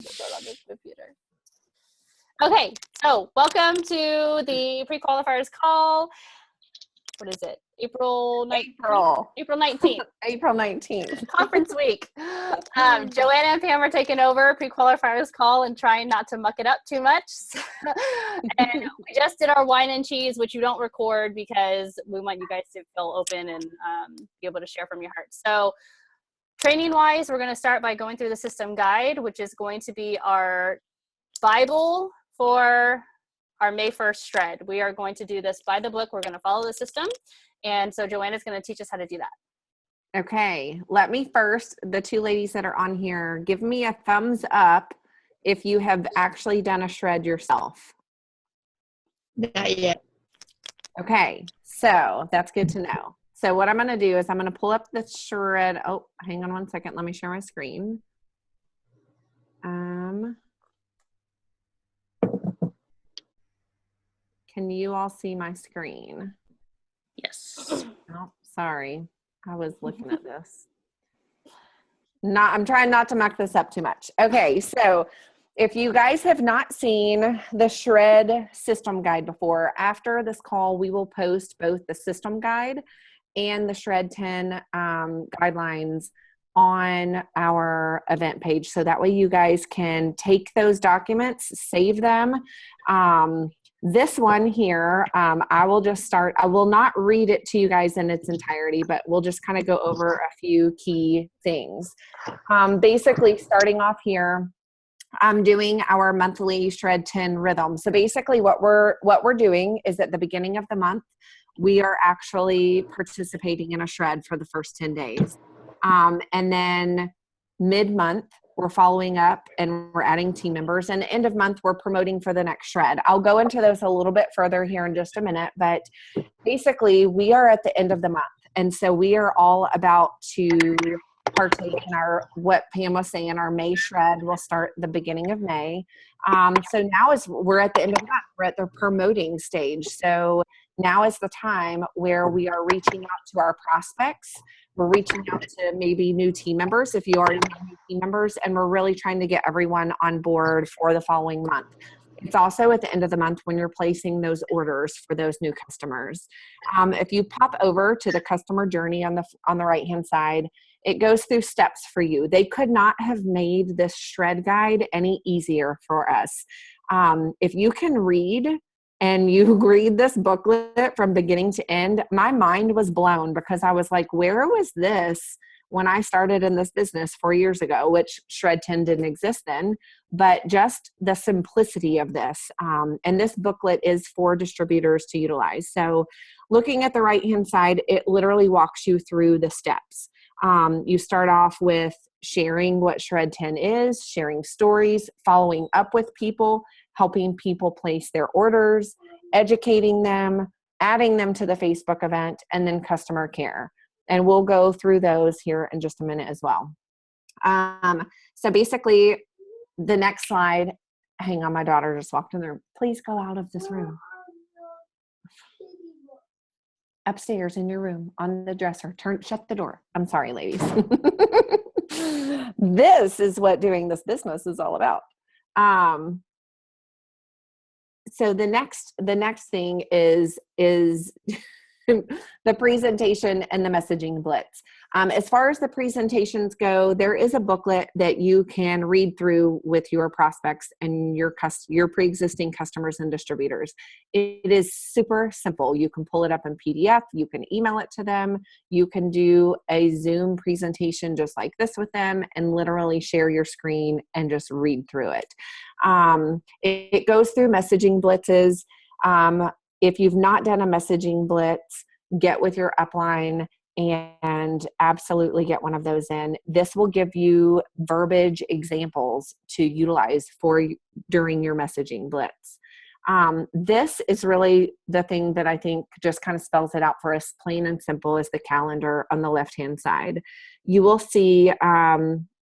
On this computer. Okay, so welcome to the pre-qualifiers call. What is it? April 19th? April 19th. April 19th. Conference week. Joanna and Pam are taking over pre-qualifiers call and trying not to muck it up too much. And we just did our wine and cheese, which you don't record because we want you guys to feel open and be able to share from your heart. So training-wise, we're going to start by going through the system guide, which is going to be our Bible for our May 1st shred. We are going to do this by the book. We're going to follow the system. And so Joanna's going to teach us how to do that. Okay. Let me first, the two ladies that are on here, give me a thumbs up if you have actually done a shred yourself. Not yet. Okay. So that's good to know. So what I'm going to do is I'm going to pull up the shred. Oh, hang on one second. Let me share my screen. Can you all see my screen? Yes. Oh, sorry. I was looking at this. I'm trying not to muck this up too much. Okay, so if you guys have not seen the shred system guide before, after this call, we will post both the system guide and the Shred10 guidelines on our event page. So that way you guys can take those documents, save them. This one here, I will just start. I will not read it to you guys in its entirety, but we'll just kind of go over a few key things. Basically, starting off here, I'm doing our monthly Shred10 rhythm. So basically what we're doing is at the beginning of the month, we are actually participating in a shred for the first 10 days. And then mid-month, we're following up and we're adding team members. And end of month, we're promoting for the next shred. I'll go into those a little bit further here in just a minute, but basically we are at the end of the month. And so we are all about to partake in what Pam was saying, our May shred will start the beginning of May. So now we're at the end of the month, we're at the promoting stage. So now is the time where we are reaching out to our prospects. We're reaching out to maybe new team members if you already have new team members, and we're really trying to get everyone on board for the following month. It's also at the end of the month when you're placing those orders for those new customers. If you pop over to the customer journey on the right-hand side, it goes through steps for you. They could not have made this shred guide any easier for us. If you can read and you read this booklet from beginning to end, my mind was blown because I was like, where was this when I started in this business 4 years ago, which Shred10 didn't exist then, but just the simplicity of this. And this booklet is for distributors to utilize. So looking at the right-hand side, it literally walks you through the steps. You start off with sharing what Shred10 is, sharing stories, following up with people, helping people place their orders, educating them, adding them to the Facebook event, and then customer care. And we'll go through those here in just a minute as well. So basically, the next slide, hang on, my daughter just walked in there. Please go out of this room. Upstairs in your room on the dresser. Shut the door. I'm sorry, ladies. This is what doing this business is all about. So the next thing is the presentation and the messaging blitz. As far as the presentations go, there is a booklet that you can read through with your prospects and your pre-existing customers and distributors. It is super simple. You can pull it up in PDF. You can email it to them. You can do a Zoom presentation just like this with them and literally share your screen and just read through it. It goes through messaging blitzes. If you've not done a messaging blitz, get with your upline and absolutely get one of those in. This will give you verbiage examples to utilize during your messaging blitz. This is really the thing that I think just kind of spells it out for us, plain and simple, is the calendar on the left-hand side. You will see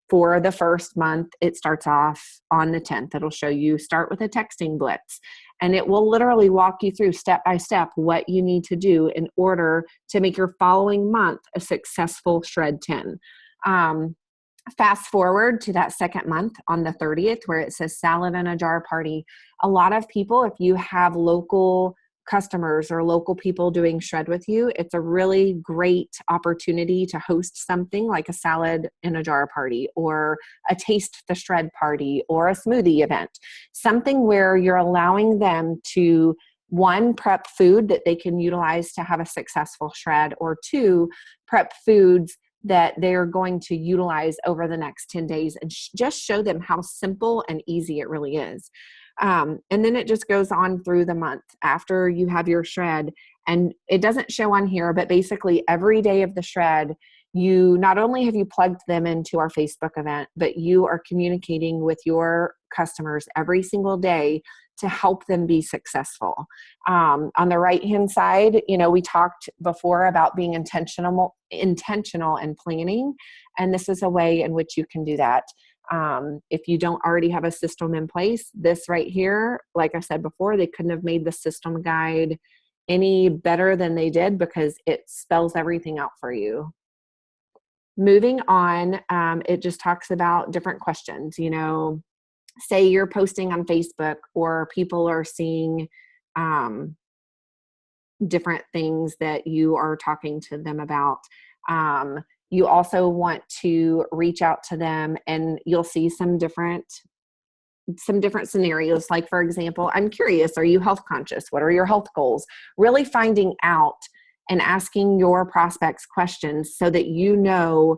for the first month, it starts off on the 10th. It'll show you start with a texting blitz. And it will literally walk you through step by step what you need to do in order to make your following month a successful Shred10. Fast forward to that second month on the 30th where it says salad in a jar party. A lot of people, if you have local customers or local people doing shred with you, it's a really great opportunity to host something like a salad in a jar party or a taste the shred party or a smoothie event. Something where you're allowing them to, one, prep food that they can utilize to have a successful shred, or two, prep foods that they're going to utilize over the next 10 days and just show them how simple and easy it really is. And then it just goes on through the month after you have your shred. And it doesn't show on here, but basically every day of the shred, you not only have you plugged them into our Facebook event, but you are communicating with your customers every single day to help them be successful. On the right-hand side, we talked before about being intentional and planning, and this is a way in which you can do that. If you don't already have a system in place, this right here, like I said before, they couldn't have made the system guide any better than they did because it spells everything out for you. Moving on, it just talks about different questions. Say you're posting on Facebook or people are seeing different things that you are talking to them about. You also want to reach out to them, and you'll see some different scenarios. Like, for example, I'm curious, are you health conscious? What are your health goals? Really finding out and asking your prospects questions so that you know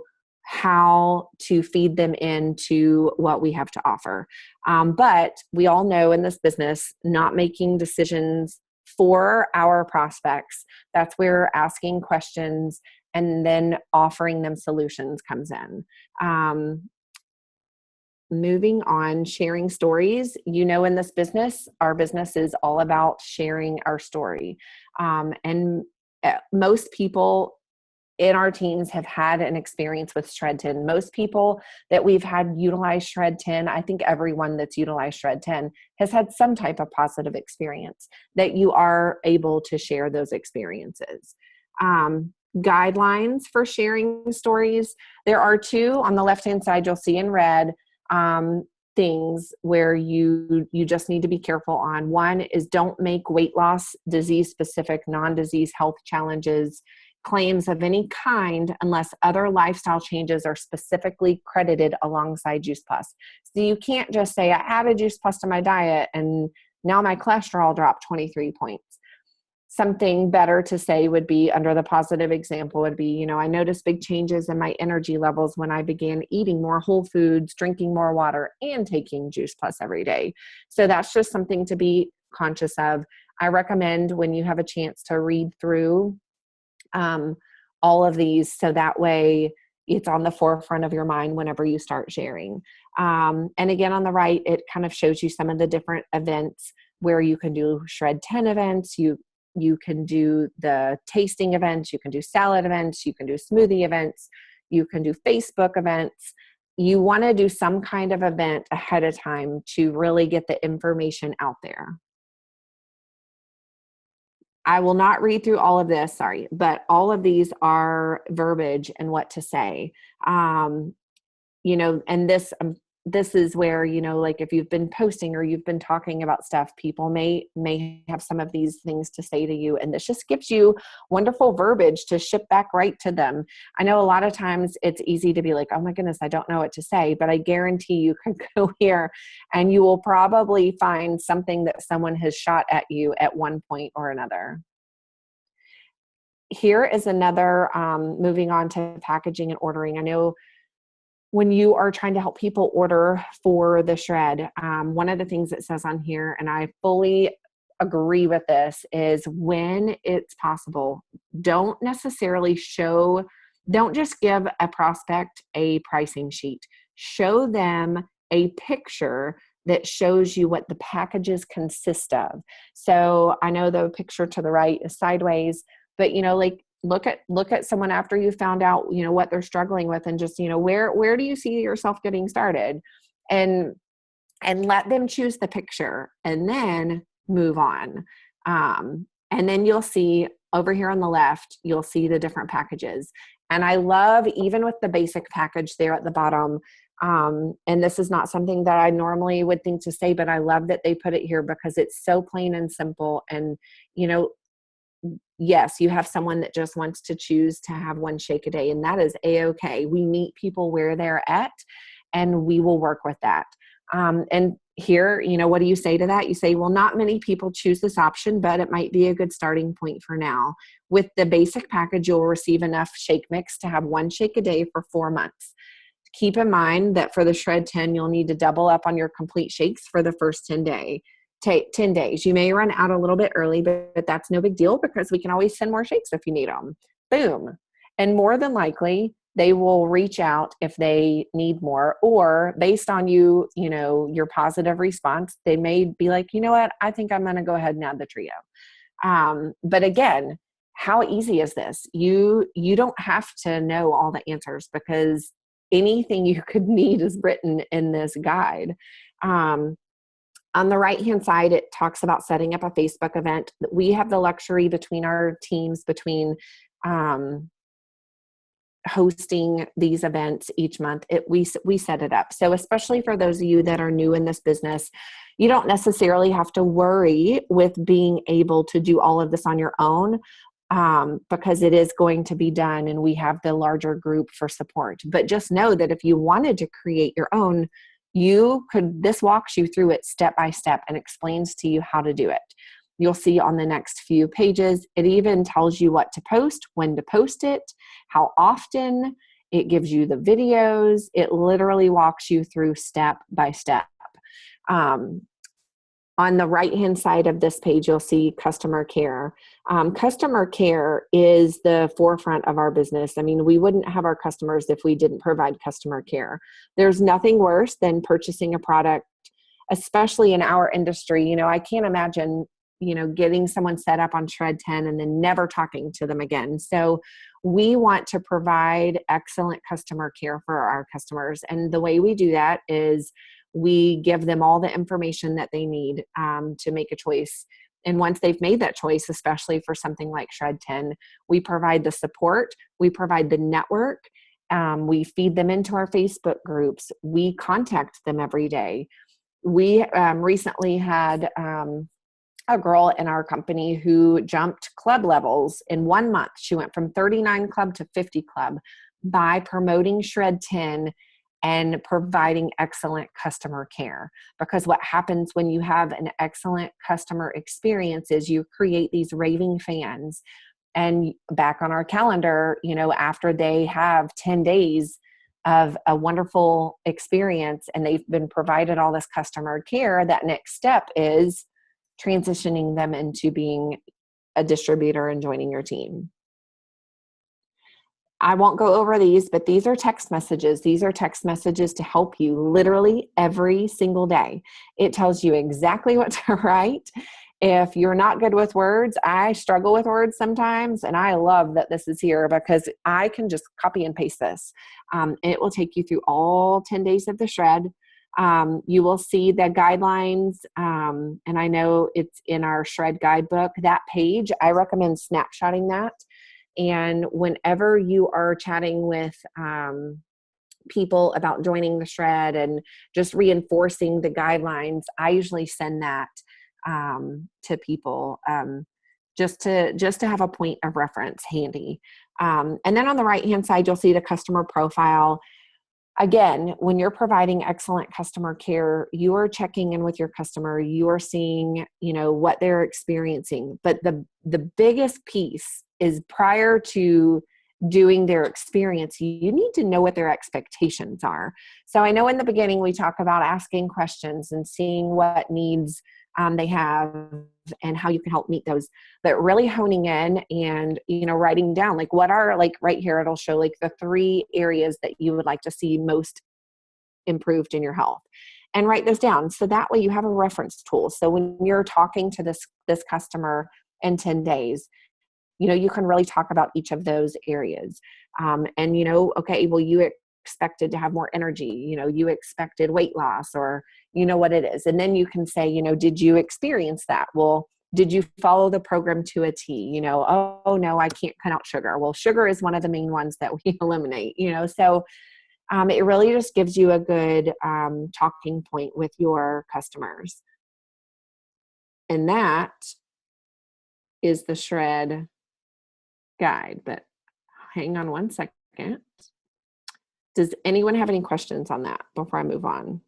how to feed them into what we have to offer. But we all know in this business, not making decisions for our prospects, that's where asking questions and then offering them solutions comes in. Moving on, sharing stories. In this business, our business is all about sharing our story. And most people in our teams have had an experience with Shred10. Most people that we've had utilize Shred10, I think everyone that's utilized Shred10 has had some type of positive experience that you are able to share those experiences. Guidelines for sharing stories. There are two on the left-hand side, you'll see in red, things where you just need to be careful on. One is don't make weight loss, disease-specific, non-disease health challenges claims of any kind unless other lifestyle changes are specifically credited alongside Juice Plus. So you can't just say, I added Juice Plus to my diet and now my cholesterol dropped 23 points. Something better to say would be, under the positive example would be, I noticed big changes in my energy levels when I began eating more whole foods, drinking more water, and taking Juice Plus every day. So that's just something to be conscious of. I recommend when you have a chance to read through all of these, so that way it's on the forefront of your mind whenever you start sharing. And again, on the right, it kind of shows you some of the different events where you can do Shred10 events. You can do the tasting events, you can do salad events, you can do smoothie events, you can do Facebook events. You want to do some kind of event ahead of time to really get the information out there. I will not read through all of this, sorry, but all of these are verbiage and what to say. And this is where, like if you've been posting or you've been talking about stuff, people may have some of these things to say to you. And this just gives you wonderful verbiage to ship back right to them. I know a lot of times it's easy to be like, oh my goodness, I don't know what to say, but I guarantee you can go here and you will probably find something that someone has shot at you at one point or another. Here is another, moving on to packaging and ordering. I know when you are trying to help people order for the shred, one of the things it says on here, and I fully agree with this, is when it's possible, don't just give a prospect a pricing sheet. Show them a picture that shows you what the packages consist of. So I know the picture to the right is sideways, but look at someone after you found out, what they're struggling with, and just, where do you see yourself getting started, and let them choose the picture and then move on. And then you'll see over here on the left, you'll see the different packages. And I love, even with the basic package there at the bottom, and this is not something that I normally would think to say, but I love that they put it here because it's so plain and simple. And, you know, yes, you have someone that just wants to choose to have one shake a day, and that is a-okay. We meet people where they're at, and we will work with that. And here, you know, what do you say to that? You say, well, not many people choose this option, but it might be a good starting point for now. With the basic package, you'll receive enough shake mix to have one shake a day for 4 months. Keep in mind that for the Shred10, you'll need to double up on your complete shakes for the first 10 days. You may run out a little bit early, but that's no big deal because we can always send more shakes if you need them. Boom. And more than likely, they will reach out if they need more, or based on you know, your positive response, they may be like, you know what, I think I'm going to go ahead and add the trio. But again, how easy is this? You don't have to know all the answers because anything you could need is written in this guide. On the right-hand side, it talks about setting up a Facebook event. We have the luxury between our teams, between hosting these events each month. We set it up. So especially for those of you that are new in this business, you don't necessarily have to worry with being able to do all of this on your own, because it is going to be done and we have the larger group for support. But just know that if you wanted to create your own, this walks you through it step by step and explains to you how to do it. You'll see on the next few pages, it even tells you what to post, when to post it, how often. It gives you the videos. It literally walks you through step by step. On the right-hand side of this page, you'll see customer care. Customer care is the forefront of our business. I mean, we wouldn't have our customers if we didn't provide customer care. There's nothing worse than purchasing a product, especially in our industry. You know, I can't imagine, you know, getting someone set up on Shred10 and then never talking to them again. So we want to provide excellent customer care for our customers. And the way we do that is we give them all the information that they need to make a choice. And once they've made that choice, especially for something like Shred10, we provide the support, we provide the network, we feed them into our Facebook groups, we contact them every day. We recently had a girl in our company who jumped club levels in 1 month. She went from 39 club to 50 club by promoting Shred10 and providing excellent customer care. Because what happens when you have an excellent customer experience is you create these raving fans. And back on our calendar, you know, after they have 10 days of a wonderful experience and they've been provided all this customer care, that next step is transitioning them into being a distributor and joining your team. I won't go over these, but these are text messages. These are text messages to help you literally every single day. It tells you exactly what to write. If you're not good with words, I struggle with words sometimes, and I love that this is here because I can just copy and paste this. It will take you through all 10 days of the shred. You will see the guidelines, and I know it's in our shred guidebook. That page, I recommend snapshotting that. And whenever you are chatting with people about joining the shred and just reinforcing the guidelines, I usually send that to people just to have a point of reference handy. And then on the right-hand side, you'll see the customer profile. Again, when you're providing excellent customer care, you are checking in with your customer. You are seeing, you know, what they're experiencing. But the biggest piece is prior to doing their experience, you need to know what their expectations are. So I know in the beginning we talk about asking questions and seeing what needs they have and how you can help meet those, but really honing in and, you know, writing down like what are, like right here, it'll show like the 3 areas that you would like to see most improved in your health, and write those down. So that way you have a reference tool. So when you're talking to this customer in 10 days, you know, you can really talk about each of those areas. And, you know, okay, well, you expected to have more energy, you know, you expected weight loss, or you know what it is. And then you can say, you know, did you experience that? Well, Did you follow the program to a T? You know, oh no, I can't cut out sugar. Well, sugar is one of the main ones that we eliminate, you know, so it really just gives you a good talking point with your customers. And that is the Shred guide, but hang on one second. Does anyone have any questions on that before I move on?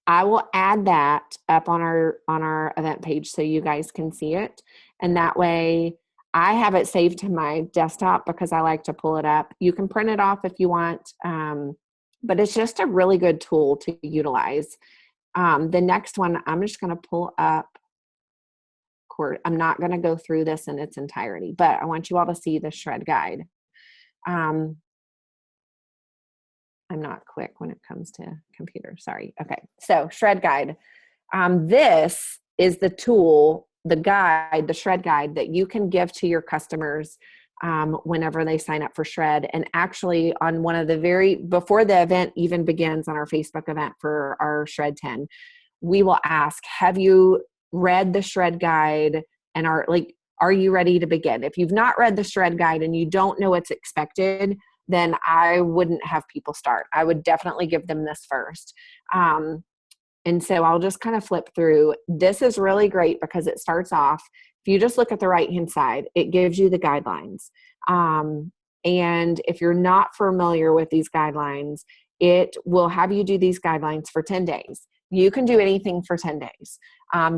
I will add that up on our event page so you guys can see it. And that way I have it saved to my desktop because I like to pull it up. You can print it off if you want, but it's just a really good tool to utilize. The next one, I'm just going to pull up. I'm not going to go through this in its entirety, but I want you all to see the Shred guide. I'm not quick when it comes to computer. Sorry. Okay. So Shred guide. This is the tool, the guide, the Shred guide that you can give to your customers whenever they sign up for Shred. And actually on one of the before the event even begins on our Facebook event for our Shred10, we will ask, have you read the Shred guide and are you ready to begin? If you've not read the Shred guide and you don't know what's expected, then I wouldn't have people start. I would definitely give them this first. And so I'll just kind of flip through. This is really great because it starts off, if you just look at the right-hand side, it gives you the guidelines. And if you're not familiar with these guidelines, it will have you do these guidelines for 10 days. You can do anything for 10 days.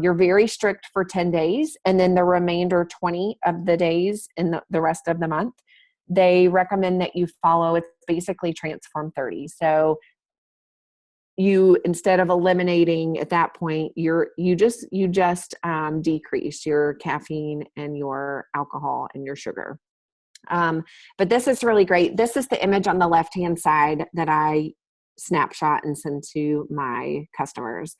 You're very strict for 10 days, and then the remainder 20 of the days in the rest of the month, they recommend that you follow, it's basically Transform 30. So you, instead of eliminating at that point, you just decrease your caffeine and your alcohol and your sugar. But this is really great. This is the image on the left-hand side that I snapshot and send to my customers.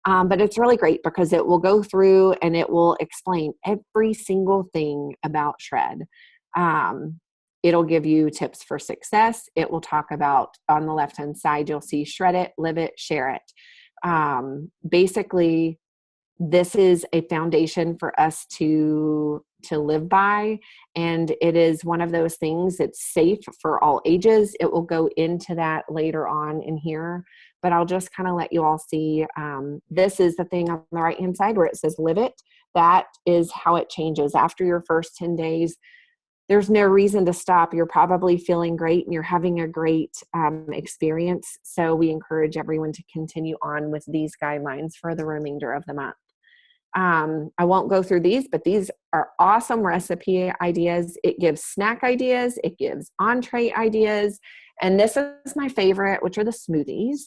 But it's really great because it will go through and it will explain every single thing about Shred. It'll give you tips for success. It will talk about, on the left-hand side, you'll see shred it, live it, share it. Basically, this is a foundation for us to live by. And it is one of those things that's safe for all ages. It will go into that later on in here, but I'll just kind of let you all see. This is the thing on the right-hand side where it says live it. That is how it changes. After your first 10 days, there's no reason to stop. You're probably feeling great and you're having a great experience. So we encourage everyone to continue on with these guidelines for the remainder of the month. I won't go through these, but these are awesome recipe ideas. It gives snack ideas. It gives entree ideas. And this is my favorite, which are the smoothies.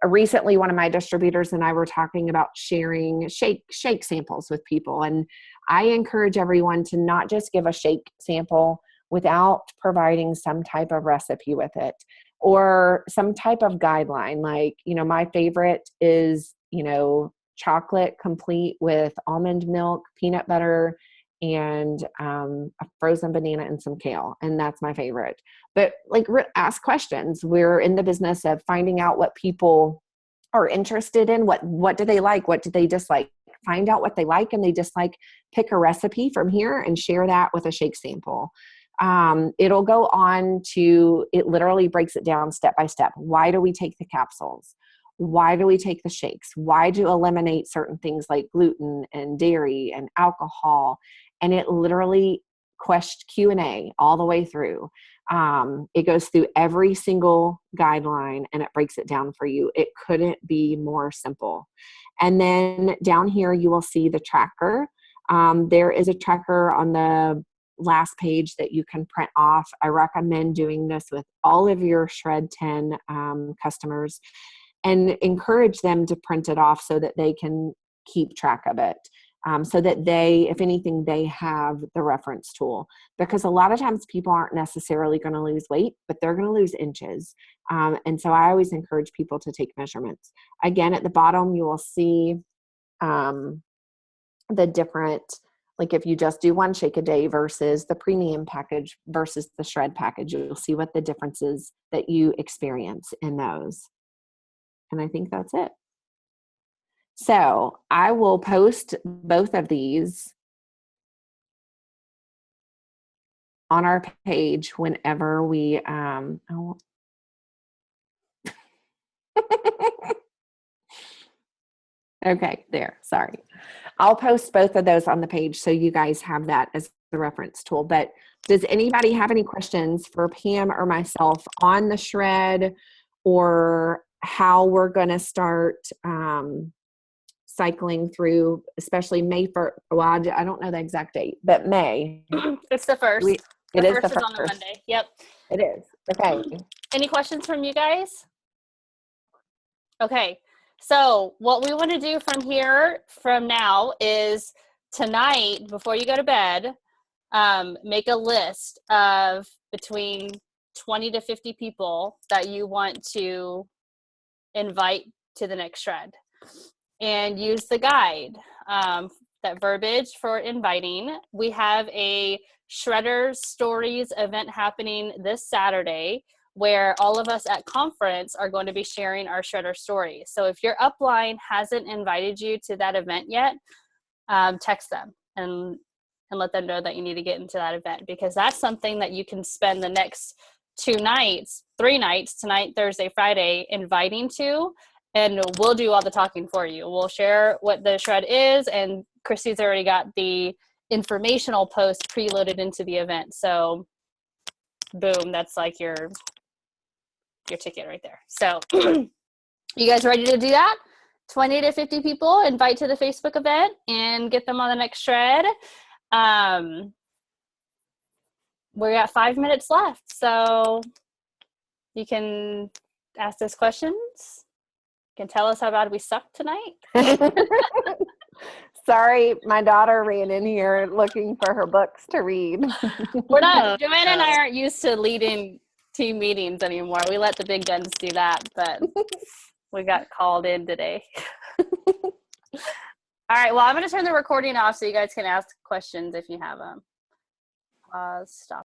Recently, one of my distributors and I were talking about sharing shake samples with people. And I encourage everyone to not just give a shake sample without providing some type of recipe with it or some type of guideline. Like, my favorite is, chocolate complete with almond milk, peanut butter, and a frozen banana and some kale. And that's my favorite. But ask questions. We're in the business of finding out what people are interested in. What do they like? What do they dislike? Find out what they like and they dislike. Pick a recipe from here and share that with a shake sample. It'll go on to, it literally breaks it down step by step. Why do we take the capsules? Why do we take the shakes? Why do you eliminate certain things like gluten and dairy and alcohol? And it literally Q&A all the way through. It goes through every single guideline and it breaks it down for you. It couldn't be more simple. And then down here, you will see the tracker. There is a tracker on the last page that you can print off. I recommend doing this with all of your Shred10 customers and encourage them to print it off so that they can keep track of it. So that they, if anything, they have the reference tool. Because a lot of times people aren't necessarily going to lose weight, but they're going to lose inches. And so I always encourage people to take measurements. Again, at the bottom, you will see the different, like if you just do one shake a day versus the premium package versus the Shred package, you'll see what the differences that you experience in those. And I think that's it. So I will post both of these on our page whenever we, okay, there, sorry. I'll post both of those on the page so you guys have that as the reference tool. But does anybody have any questions for Pam or myself on the shred or how we're going to start cycling through, especially May 1st? Well, I don't know the exact date, but May. It's the first. It is the first is on the Monday. Yep. It is. Okay. Any questions from you guys? Okay. So what we want to do from now is tonight, before you go to bed, make a list of between 20 to 50 people that you want to invite to the next shred, and use the guide, that verbiage for inviting. We have a Shredder Stories event happening this Saturday where all of us at conference are going to be sharing our Shredder stories. So if your upline hasn't invited you to that event yet, text them and let them know that you need to get into that event, because that's something that you can spend the next 3 nights, tonight, Thursday, Friday, inviting to, and we'll do all the talking for you. We'll share what the shred is, and Christy's already got the informational post preloaded into the event. So boom, that's like your ticket right there. So you guys ready to do that? 20 to 50 people, invite to the Facebook event and get them on the next shred. We got 5 minutes left, so you can ask us questions. You can tell us how bad we suck tonight. Sorry, my daughter ran in here looking for her books to read. We're not, Joanna and I aren't used to leading team meetings anymore. We let the big guns do that, but we got called in today. All right, well, I'm going to turn the recording off so you guys can ask questions if you have them. Stop.